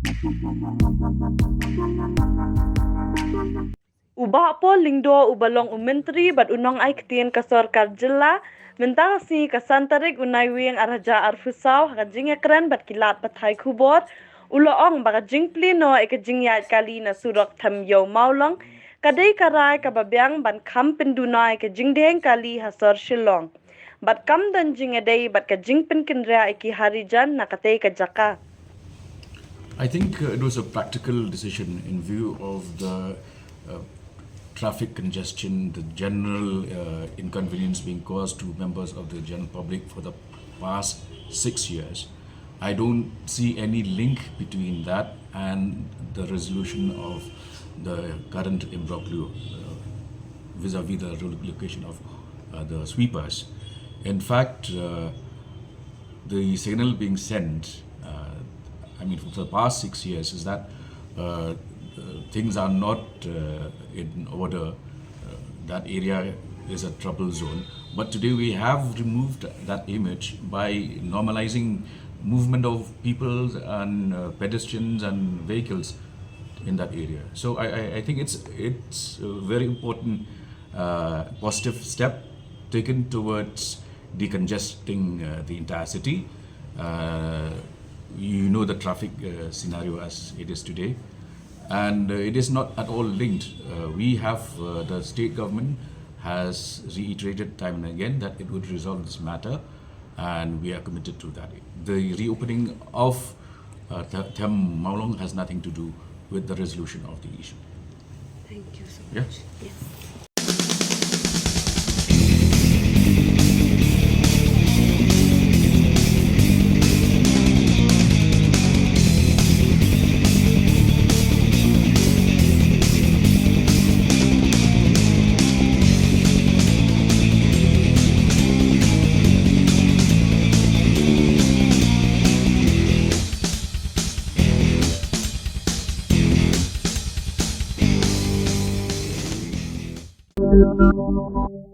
Ubah po lingdo ubalong umentri bat unong ay ketien ka sorkar jilla mentang si kasantarik unay wing araja arfusaw hakajing ekran bat kilat patay kubor uloong baka jing plino ikajing yat kali na surok tham yo maulong kadai karai kababyang ban kam Pynduna ke Jingdheng kali hasor Shillong bat kam dan jing edai bat ka jing penkinra iki harijan nakatay ka jaka. I think it was a practical decision in view of the traffic congestion, the general inconvenience being caused to members of the general public for the past 6 years. I don't see any link between that and the resolution of the current imbroglio vis-a-vis the relocation of the sweepers. In fact, the signal being sent, for the past 6 years, is that things are not in order. That area is a trouble zone. But today we have removed that image by normalizing movement of people and pedestrians and vehicles in that area. So I think it's a very important positive step taken towards decongesting the entire city. You know the traffic scenario as it is today, and it is not at all linked. We have the state government has reiterated time and again that it would resolve this matter, and we are committed to that. The reopening of Them Maulong has nothing to do with the resolution of the issue. Thank you so Yeah? much. Yes. Thank you.